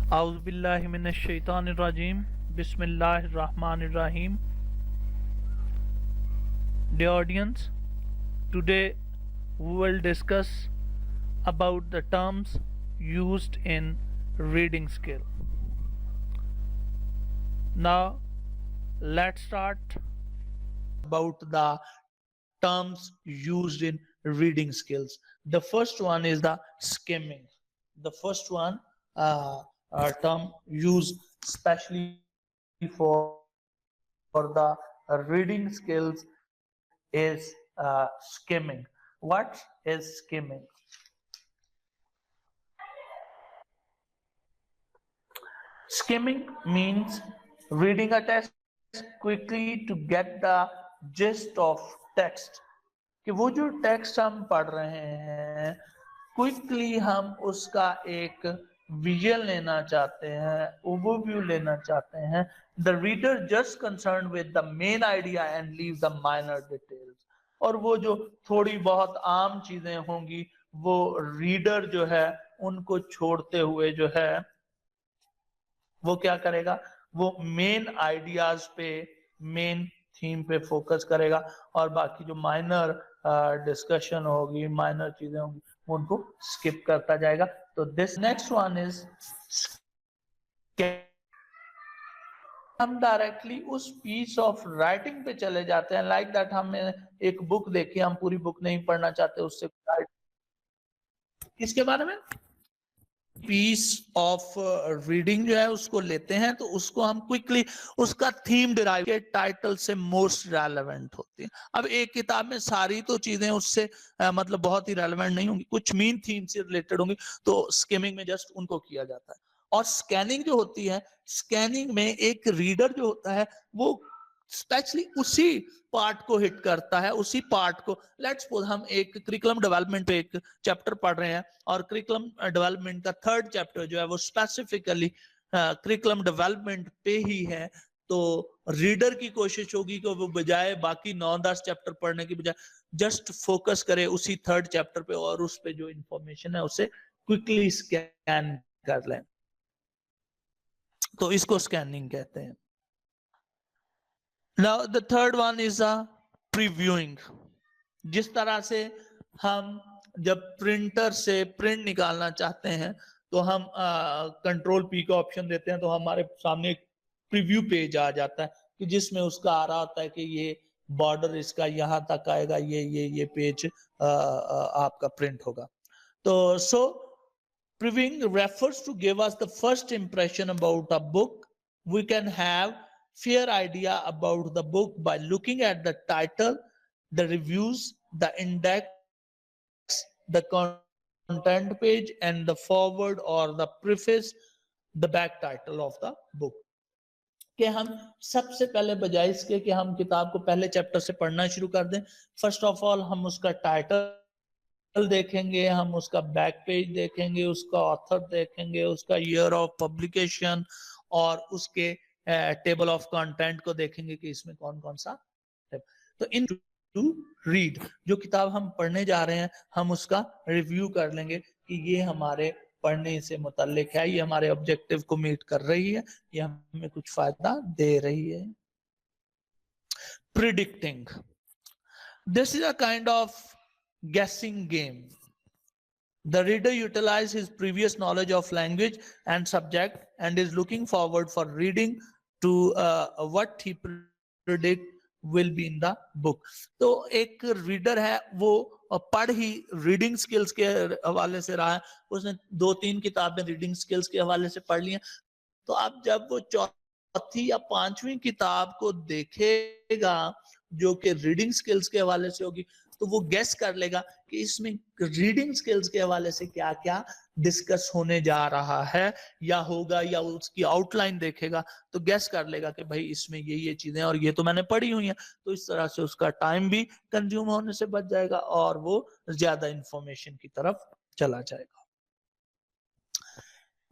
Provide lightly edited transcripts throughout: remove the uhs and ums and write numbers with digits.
Auzubillahiminash-shaytanir-rajim. Bismillahir-rahmanir-rahim. Dear audience, today we will discuss about the terms used in reading skill. Now, let's start about the terms used in reading skills. The first one is the skimming. The first one term used especially for the reading skills is skimming. What is skimming? Skimming means reading a text quickly to get the gist of text. कि वो जो text हम पढ़ रहे हैं quickly हम उसका एक विजुअल लेना चाहते हैं, ओवरव्यू लेना चाहते हैं. The reader just concern with the main idea and leave the minor details. और वो जो थोड़ी बहुत आम चीजें होंगी वो रीडर जो है उनको छोड़ते हुए जो है वो क्या करेगा, वो मेन आइडियाज पे, मेन थीम पे फोकस करेगा और बाकी जो माइनर डिस्कशन होगी, माइनर चीजें होंगी उनको स्किप करता जाएगा. तो दिस नेक्स्ट वन इज हम डायरेक्टली उस पीस ऑफ राइटिंग पे चले जाते हैं. लाइक दैट हमने एक बुक देखी, हम पूरी बुक नहीं पढ़ना चाहते, उससे किसके बारे में पीस ऑफ रीडिंग जो है उसको लेते हैं तो उसको हम क्विकली उसका थीम डिराइव के टाइटल से मोस्ट रेलेवेंट होती है. अब एक किताब में सारी तो चीजें उससे मतलब बहुत ही रेलेवेंट नहीं होंगी, कुछ मेन थीम से रिलेटेड होंगी, तो स्किमिंग में जस्ट उनको किया जाता है. और स्कैनिंग जो होती है, स्कैनिंग में एक रीडर जो होता है वो स्पेशली उसी पार्ट को हिट करता है, उसी पार्ट को. लेट्स सपोज हम एक करिकुलम डेवलपमेंट पे एक चैप्टर पढ़ रहे हैं और करिकुलम डेवलपमेंट का थर्ड चैप्टर जो है वो स्पेसिफिकली करिकुलम डेवलपमेंट पे ही है. तो रीडर की कोशिश होगी कि वो बजाय बाकी 9-10 चैप्टर पढ़ने की बजाय जस्ट फोकस करे उसी थर्ड चैप्टर पे और उस पे जो इंफॉर्मेशन है उसे क्विकली स्कैन कर लें. तो इसको स्कैनिंग कहते हैं. Now the third one is a previewing. जिस तरह से हम जब प्रिंटर से प्रिंट निकालना चाहते हैं तो हम कंट्रोल पी का ऑप्शन देते हैं तो हमारे सामने एक प्रीव्यू पेज आ जाता है कि जिसमें उसका आ रहा होता है कि ये बॉर्डर इसका यहाँ तक आएगा, ये पेज आपका प्रिंट होगा. तो सो previewing refers to give us the first impression about a book. We can have fair idea about the book by looking at the title, the reviews, the index, the content page, and the forward or the preface, the back title of the book. कि हम सबसे पहले बजाय इसके कि हम किताब को पहले चैप्टर से पढ़ना शुरू कर दें, फर्स्ट ऑफ ऑल हम उसका टाइटल देखेंगे, हम उसका बैक पेज देखेंगे, उसका ऑथर देखेंगे, उसका ईयर ऑफ पब्लिकेशन और उसके टेबल ऑफ कंटेंट को देखेंगे कि इसमें कौन कौन सा है. तो इन टू रीड जो किताब हम पढ़ने जा रहे हैं हम उसका रिव्यू कर लेंगे कि ये हमारे पढ़ने से मुताल्लिक है, ये हमारे ऑब्जेक्टिव को मीट कर रही है, ये हमें कुछ फायदा दे रही है. Predicting, this is a kind of guessing game. The reader utilizes his previous knowledge of language and subject and is looking forward for reading to what he predict will be in the book. तो एक reader है वो पढ़ ही reading skills के हवाले से रहा है, उसने 2-3 किताबें रीडिंग स्किल्स के हवाले से पढ़ ली हैं. तो अब जब वो चौथी या 5वीं किताब को देखेगा जो कि रीडिंग स्किल्स के हवाले से होगी तो वो गेस कर लेगा कि इसमें रीडिंग स्किल्स के हवाले से क्या क्या डिस्कस होने जा रहा है या होगा, या उसकी आउटलाइन देखेगा तो गेस कर लेगा कि भाई इसमें ये चीजें और ये तो मैंने पढ़ी हुई हैं. तो इस तरह से उसका टाइम भी कंज्यूम होने से बच जाएगा और वो ज्यादा इंफॉर्मेशन की तरफ चला जाएगा.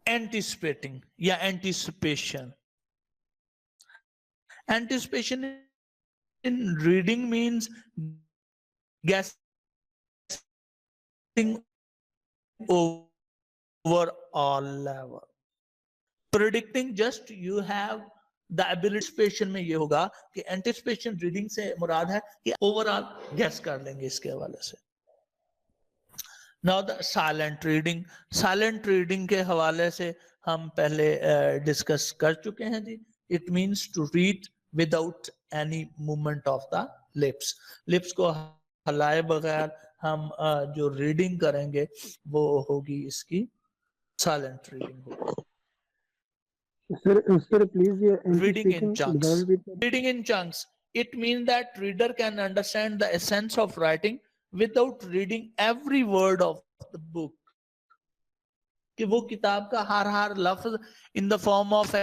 एंटिसिपेटिंग या anticipation. Anticipation in reading means guessing over all level. Predicting just you have the ability में ये होगा कि एंटिसिपेशन रीडिंग से मुराद है कि ओवरऑल गेस कर लेंगे इसके हवाले से। नाउ द साइलेंट रीडिंग के हवाले से हम पहले डिस्कस कर चुके हैं जी। It means to read without any movement of the lips को हलाए बगैर हम जो रीडिंग करेंगे वो होगी इसकी साइलेंट रीडिंग होगी। Sir, please, Reading in chunks. example with Reading in chunks. It means that reader can understand the essence of writing without reading every word of the book. कि वो किताब का हर लफ्ज in the form of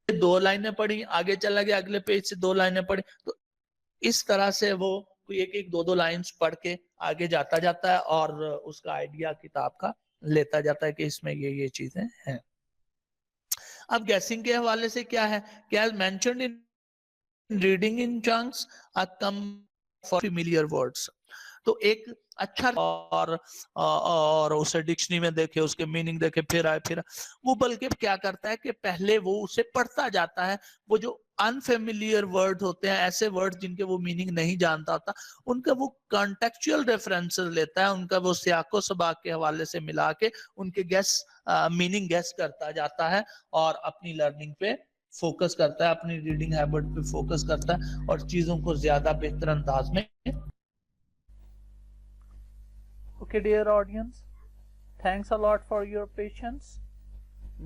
2 लाइनें पढ़ी, आगे चला गया अगले पेज से 2 लाइनें पढ़ी, तो इस तरह से वो एक 2 लाइन्स पढ़ के आगे जाता है और उसका आइडिया किताब का लेता जाता है कि इसमें ये चीजें हैं। अब गैसिंग के हवाले से क्या है, क्या mentioned in reading in chunks are come for familiar words. तो एक अच्छा और उसे डिक्शनरी में देखे, उसके मीनिंग देखे, फिर वो बल्कि क्या करता है कि पहले वो उसे पढ़ता जाता है। वो जो अनफेमिलियर वर्ड होते हैं, ऐसे वर्ड जिनके वो मीनिंग नहीं जानता होता, उनका वो कॉन्टेक्चुअल रेफरेंसेस लेता है, उनका वो सियाको सबाक के हवाले से मिला के उनके मीनिंग गेस करता जाता है और अपनी लर्निंग पे फोकस करता है, अपनी रीडिंग हैबिट पे फोकस करता है और चीजों को ज्यादा बेहतर अंदाज में। Okay, dear audience, thanks a lot for your patience.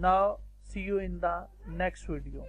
Now see you in the next video.